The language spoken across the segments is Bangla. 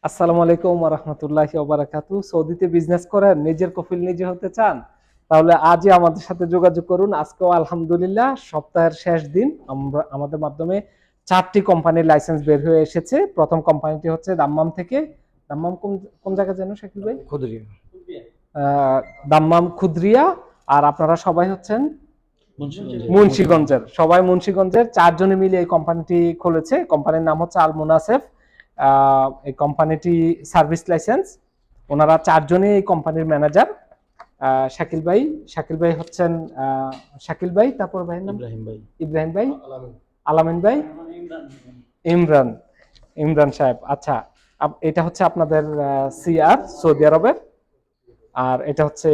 আসসালামু আলাইকুম ওয়া রাহমাতুল্লাহি ওয়া বারাকাতুহু। সৌদিতে বিজনেস করেন, নিজের কফিল নিজে হতে চান? তাহলে আজই আমাদের সাথে যোগাযোগ করুন। আজকেও আলহামদুলিল্লাহ সপ্তাহের শেষ দিন। আমাদের মাধ্যমে ৪টি কোম্পানির লাইসেন্স বের হয়ে এসেছে। প্রথম কোম্পানিটি হচ্ছে দাম্মাম থেকে। দাম্মাম কোন জায়গা যেন শাকিল ভাই? খুদরিয়া দাম্মাম খুদরিয়া। আর আপনারা সবাই হচ্ছেন মুন্সিগঞ্জের মুন্সিগঞ্জের। সবাই মুন্সিগঞ্জের ৪ জনে মিলে এই কোম্পানিটি খুলেছে। কোম্পানির নাম হচ্ছে আল মুনাসেফ। এই কোম্পানিটি সার্ভিস লাইসেন্স। ওনারা ৪ জনই এই কোম্পানির ম্যানেজার। শাকিল ভাই হচ্ছেন শাকিল ভাই, তারপর ভাইয়ের নাম ইব্রাহিম ভাই। ইব্রাহিম ভাই, আলামিন ভাই, ইমরান ইমরান সাহেব। আচ্ছা, এটা হচ্ছে আপনাদের সিআর সৌদি আরবের। আর এটা হচ্ছে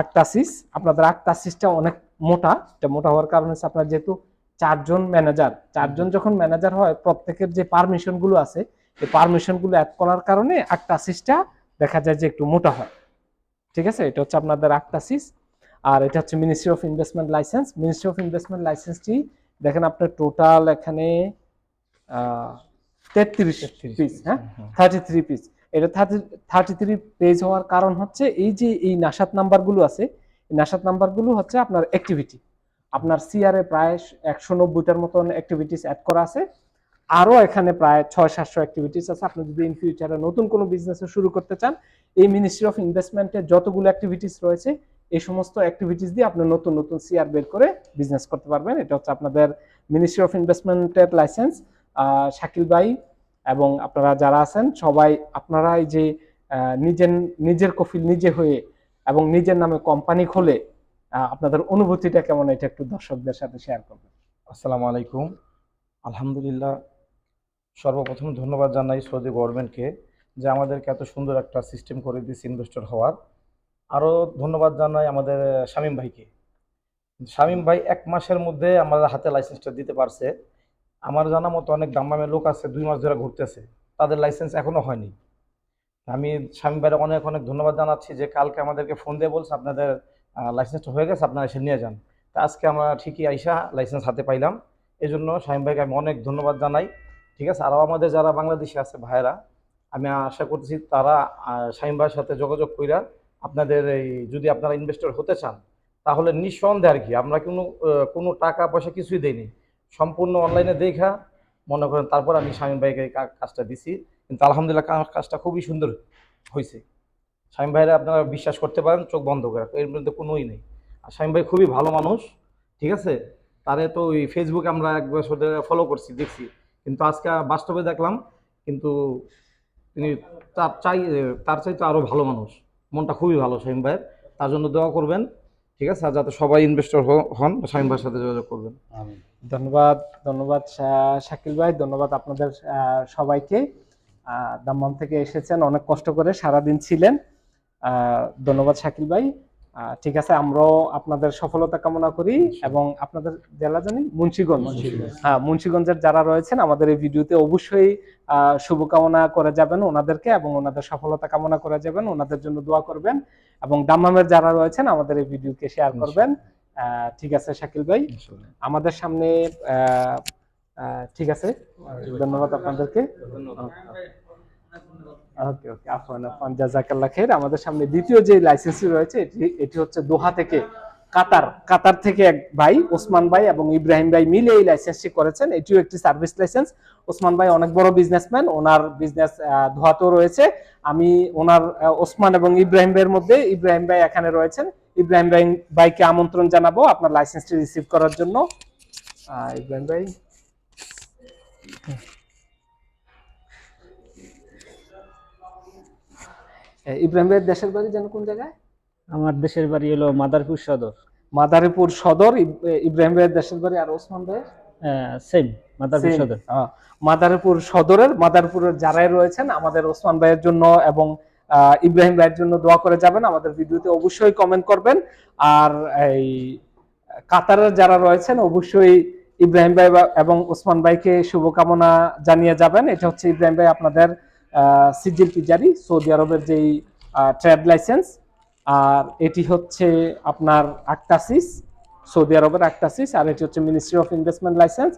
আক্তাসিস। আপনাদের আক্তাসিসটা অনেক মোটা। এটা মোটা হওয়ার কারণ হচ্ছে আপনার যেহেতু ৪ জন ম্যানেজার, ৪ জন যখন ম্যানেজার হয় প্রত্যেকের যে পারমিশন গুলো আছে এই পারমিশন গুলো অ্যাড করার কারণে আক্তাসিসটা দেখা যায় যে একটু মোটা হয়। ঠিক আছে, এটা হচ্ছে আপনাদের আক্তাসিস। আর এটা হচ্ছে ministry of investment license. Ministry of investment লাইসেন্সটি দেখেন আপনার টোটাল এখানে 33 পিস, হ্যাঁ 33 পিস। এটা 33 পেজ হওয়ার কারণ হচ্ছে এই যে এই নাশাত নাম্বারগুলো আছে, এই নাশাত নাম্বারগুলো হচ্ছে আপনার অ্যাক্টিভিটি। আপনার সিআর এ প্রায় 190টার মতন অ্যাক্টিভিটিস অ্যাড করা আছে। আরো এখানে প্রায় 600-700 অ্যাক্টিভিটিস আছে। আপনি যদি ইন ফিউচারে নতুন কোনো বিজনেস শুরু করতে চান, এই মিনিস্ট্রি অফ ইনভেস্টমেন্টের যতগুলো অ্যাক্টিভিটিস রয়েছে এই সমস্ত অ্যাক্টিভিটিস দিয়ে আপনি নতুন নতুন সিআর বের করে বিজনেস করতে পারবেন। এটা হচ্ছে আপনাদের মিনিস্ট্রি অফ ইনভেস্টমেন্টের লাইসেন্স। শাকিল ভাই এবং আপনারা যারা আছেন সবাই আপনারা এই যে নিজের কফিল নিজে হয়ে এবং নিজের নামে কোম্পানি খোলে আপনাদের অনুভূতিটা কেমন, এটা একটু দর্শকদের সাথে শেয়ার করবেন। আসসালামু আলাইকুম। আলহামদুলিল্লাহ, সর্বপ্রথম ধন্যবাদ জানাই সৌদি গভর্নমেন্টকে যে আমাদেরকে এত সুন্দর একটা সিস্টেম করে দিয়েছে ইনভেস্টর হওয়ার। আরও ধন্যবাদ জানাই আমাদের শামীম ভাইকে। শামীম ভাই ১ মাসের মধ্যে আমাদের হাতে লাইসেন্সটা দিতে পারছে। আমার জানা মতো অনেক দাম্মামের লোক আছে ২ মাস ধরে ঘুরতেছে, তাদের লাইসেন্স এখনো হয়নি। আমি শামীম ভাইয়ের অনেক অনেক ধন্যবাদ জানাচ্ছি যে কালকে আমাদেরকে ফোন দিয়ে বলছে আপনাদের লাইসেন্সটা হয়ে গেছে, আপনারা এসে নিয়ে যান। তা আজকে আমরা ঠিকই আইসা লাইসেন্স হাতে পাইলাম। এই জন্য শামীম ভাইকে আমি অনেক ধন্যবাদ জানাই। ঠিক আছে, আরও আমাদের যারা বাংলাদেশে আছে ভাইয়েরা, আমি আশা করতেছি তারা শামীম ভাইয়ের সাথে যোগাযোগ কইরা আপনাদের এই যদি আপনারা ইনভেস্টর হতে চান তাহলে নিঃসন্দেহে আর কি আমরা কোনো টাকা পয়সা কিছুই দেইনি, সম্পূর্ণ অনলাইনে দেখা মনে করেন তারপর আমি শামীম ভাইকে কাজটা দিছি। কিন্তু আলহামদুলিল্লাহ কাজটা খুবই সুন্দর হয়েছে। শামীম ভাইরা আপনারা বিশ্বাস করতে পারেন চোখ বন্ধ করে, এর মধ্যে কোনোই নেই। আর শামীম ভাই খুবই ভালো মানুষ। ঠিক আছে, তারে তো ওই ফেসবুকে আমরা একবার সাথে ফলো করছি, দেখছি, কিন্তু আজকে বাস্তবে দেখলাম। কিন্তু তিনি তার চাইতে আরও ভালো মানুষ। মনটা খুবই ভালো শামীম ভাইয়ের। তার জন্য দোয়া করবেন। ঠিক আছে, আর যাতে সবাই ইনভেস্টর হন শামীম ভাইয়ের সাথে যোগাযোগ করবেন। ধন্যবাদ, ধন্যবাদ শাকিল ভাই, ধন্যবাদ আপনাদের সবাইকে। দাম্মাম থেকে এসেছেন, অনেক কষ্ট করে সারাদিন ছিলেন। ধন্যবাদ শাকিল ভাই। ঠিক আছে, আমরাও আপনাদের সফলতা কামনা করি। এবং আপনাদের জেলা জানি মুন্সিগঞ্জ। হ্যাঁ, মুন্সিগঞ্জের যারা রয়েছেন আমাদের এই ভিডিওতে অবশ্যই শুভকামনা করে যাবেন ওনাদেরকে এবং ওনাদের সফলতা কামনা করে যাবেন, ওনাদের জন্য দোয়া করবেন। এবং দাম্মামের যারা রয়েছেন আমাদের এই ভিডিওকে শেয়ার করবেন। ঠিক আছে শাকিল ভাই, আমাদের সামনে ঠিক আছে, ধন্যবাদ আপনাদেরকে। ওকে ওকে, আফওয়ান আফওয়ান, জাযাকাল্লাহ খাইর। আমাদের সামনে দ্বিতীয় যে লাইসেন্সটি রয়েছে এটি হচ্ছে দোহা থেকে, কাতার থেকে এক ভাই ওসমান ভাই এবং ইব্রাহিম ভাই মিলে এই লাইসেন্সটি করেছেন। এটিও একটি সার্ভিস লাইসেন্স। ওসমান ভাই অনেক বড় বিজনেসম্যান, ওনার বিজনেস দোহাতেও রয়েছে। আমি ওনার ওসমান এবং ইব্রাহিম ভাইয়ের মধ্যে ইব্রাহিম ভাই এখানে রয়েছেন। ইব্রাহিম ভাইকে আমন্ত্রণ জানাবো আপনার লাইসেন্সটি রিসিভ করার জন্য। ইব্রাহিম ভাই, ইব্রাহিম ভাইয়ের দেশের বাড়ি যেন কোন জায়গায়? আমার দেশের বাড়ি হলো মাদারীপুর সদর। মাদারীপুর সদর ইব্রাহিম ভাইয়ের দেশের বাড়ি। আর ওসমান ভাইয়ের সেম মাদারীপুর সদর। মাদারীপুর মাদারীপুরের যারাই রয়েছেন আমাদের ওসমান ভাইয়ের জন্য এবং ইব্রাহিম ভাইয়ের জন্য দোয়া করে যাবেন। আমাদের ভিডিওতে অবশ্যই কমেন্ট করবেন। আর এই কাতারের যারা রয়েছেন অবশ্যই ইব্রাহিম ভাই এবং ওসমান ভাইকে শুভকামনা জানিয়ে যাবেন। এটা হচ্ছে ইব্রাহিম ভাই আপনাদের সিজিল তিজারি, সৌদি আরবের যেই ট্রেড লাইসেন্স। আর এটি হচ্ছে আপনার আক্তাসিস। সৌদি আরবের অ্যাক্টাসিস, আর এটি হচ্ছে ministry of investment license.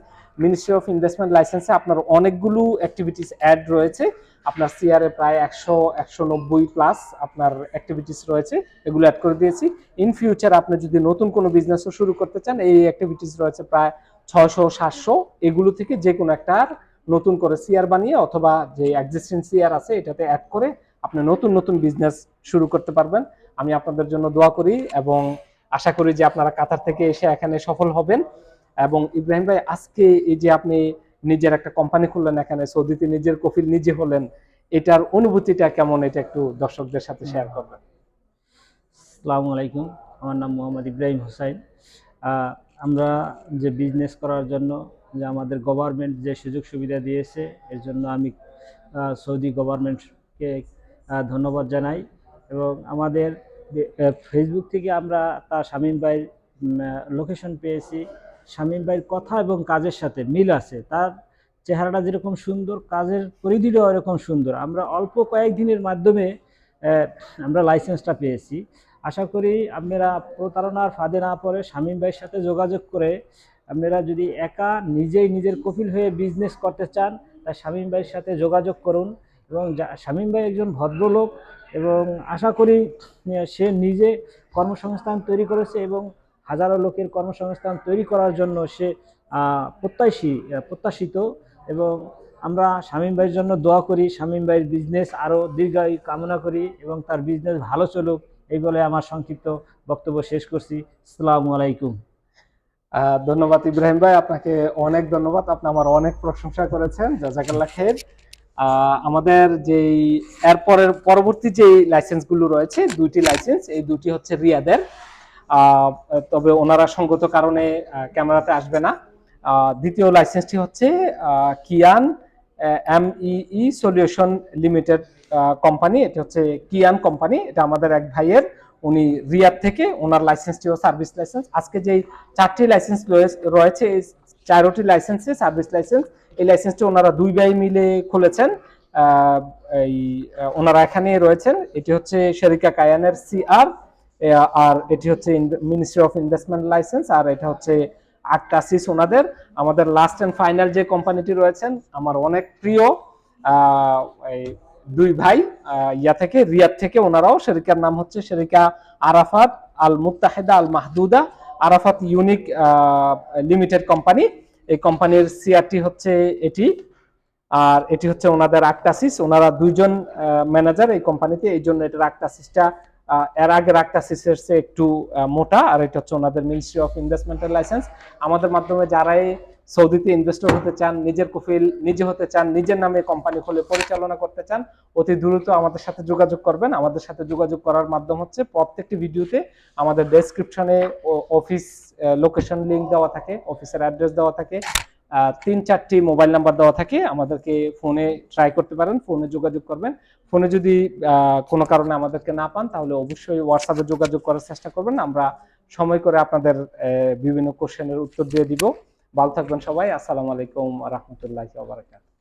Ministry of investment লাইসেন্সে আপনার অনেকগুলো অ্যাক্টিভিটিস অ্যাড রয়েছে। আপনার সিআরএ প্রায় 190 প্লাস আপনার অ্যাক্টিভিটিস রয়েছে, এগুলো অ্যাড করে দিয়েছি। ইন ফিউচার আপনি যদি নতুন কোনো বিজনেসও শুরু করতে চান, এই অ্যাক্টিভিটিস রয়েছে প্রায় 600-700, এগুলো থেকে যে কোনো একটা নতুন করে সিআর বানিয়ে অথবা যে এক্সিস্টিং সিআর আছে এটাতে অ্যাড করে আপনি নতুন নতুন বিজনেস শুরু করতে পারবেন। আমি আপনাদের জন্য দোয়া করি এবং আশা করি যে আপনারা কাতার থেকে এসে এখানে সফল হবেন। এবং ইব্রাহিম ভাই, আজকে এই যে আপনি নিজের একটা কোম্পানি খুললেন এখানে সৌদিতে, নিজের কফিল নিজে হলেন, এটার অনুভূতিটা কেমন, এটা একটু দর্শকদের সাথে শেয়ার করবেন। আসসালামু আলাইকুম, আমার নাম মোহাম্মদ ইব্রাহিম হোসাইন। আমরা যে বিজনেস করার জন্য যে আমাদের গভর্নমেন্ট যে সুযোগ সুবিধা দিয়েছে, এর জন্য আমি সৌদি গভর্নমেন্টকে ধন্যবাদ জানাই। এবং আমাদের ফেসবুক থেকে আমরা তার শামীম ভাইয়ের লোকেশন পেয়েছি। শামীম ভাইয়ের কথা এবং কাজের সাথে মিল আছে, তার চেহারাটা যেরকম সুন্দর, কাজের পরিধিটাও এরকম সুন্দর। আমরা অল্প কয়েকদিনের মাধ্যমে আমরা লাইসেন্সটা পেয়েছি। আশা করি আপনারা প্রতারণার ফাঁদে না পড়ে শামীম ভাইয়ের সাথে যোগাযোগ করে আপনারা যদি একা নিজেই নিজের কফিল হয়ে বিজনেস করতে চান, তা শামীম ভাইয়ের সাথে যোগাযোগ করুন। এবং শামীম ভাই একজন ভদ্রলোক, এবং আশা করি সে নিজে কর্মসংস্থান তৈরি করেছে এবং হাজারো লোকের কর্মসংস্থান তৈরি করার জন্য সে প্রত্যাশিত। এবং আমরা শামীম ভাইয়ের জন্য দোয়া করি, শামীম ভাইয়ের বিজনেস আরও দীর্ঘায়ু কামনা করি এবং তার বিজনেস ভালো চলুক, এই বলে আমার সংক্ষিপ্ত বক্তব্য শেষ করছি। আসসালামু আলাইকুম। ধন্যবাদ ইব্রাহিম ভাই, আপনাকে অনেক ধন্যবাদ। আপনি আমার অনেক প্রশংসা করেছেন, জাযাকাল্লাহ খের। আমাদের যেই এরপরের পরবর্তী যে লাইসেন্সগুলো রয়েছে, দুইটি লাইসেন্স, এই দুটি হচ্ছে রিয়াদের। তবে ওনারা সঙ্গত কারণে ক্যামেরাতে আসবে না। দ্বিতীয় লাইসেন্সটি হচ্ছে কিয়ান এমইই সলিউশন লিমিটেড কোম্পানি। এটা হচ্ছে কিয়ান কোম্পানি, এটা আমাদের এক ভাইয়ের, উনি রিয়াদ থেকে, ওনার লাইসেন্সটিও সার্ভিস লাইসেন্স। আজকে যেই 4টি লাইসেন্স রয়েছে, এই 4টি লাইসেন্সে সার্ভিস লাইসেন্স, এই লাইসেন্সটি ওনারা দুই ভাই মিলে খুলেছেন। ওনারা এখানে রয়েছেন। এটি হচ্ছে শরিকা কায়ানের সিআর, আর এটি হচ্ছে মিনিস্ট্রি অফ ইনভেস্টমেন্ট লাইসেন্স, আর এটা হচ্ছে আক্টাসিস ওনাদের। আমাদের লাস্ট এন্ড ফাইনাল যে কোম্পানিটি রয়েছেন, আমার অনেক প্রিয় এই দুই ভাই থেকে, রিয়াদ থেকে, ওনারাও। শরিকার নাম হচ্ছে শরিকা আরাফাত আল মুত্তাহিদা আল মাহদুদা আরাফাত ইউনিক লিমিটেড কোম্পানি। এই কোম্পানির সিআরটি হচ্ছে এটি, আর এটি হচ্ছে ওনাদের আক্টাসিস। ওনারা দুইজন ম্যানেজার এই কোম্পানিতে, এই জন্য এটার আক্টাসিসটা এর আগের আক্টাসিসের চেয়ে একটু মোটা। আর এটা হচ্ছে ওনাদের মিনিস্ট্রি অফ ইনভেস্টমেন্টের লাইসেন্স। আমাদের মাধ্যমে যারাই সৌদিতে ইনভেস্টর হতে চান, নিজের কফিল নিজে হতে চান, নিজের নামে কোম্পানি খুলে পরিচালনা করতে চান, অতি দ্রুত আমাদের সাথে যোগাযোগ করবেন। আমাদের সাথে যোগাযোগ করার মাধ্যম হচ্ছে প্রত্যেকটি ভিডিওতে আমাদের ডেসক্রিপশনে অফিস লোকেশন লিংক দেওয়া থাকে, অফিসের অ্যাড্রেস দেওয়া থাকে, 3-4টি মোবাইল নাম্বার দেওয়া থাকে। আমাদেরকে ফোনে ট্রাই করতে পারেন, ফোনে যোগাযোগ করবেন। ফোনে যদি কোনো কারণে আমাদেরকে না পান, তাহলে অবশ্যই হোয়াটসঅ্যাপে যোগাযোগ করার চেষ্টা করবেন। আমরা সময় করে আপনাদের বিভিন্ন কোশ্চেনের উত্তর দিয়ে দিব। ভালো থাকবেন সবাই। আসসালামু আলাইকুম ওয়া রাহমাতুল্লাহি ওয়া বারাকাতুহু।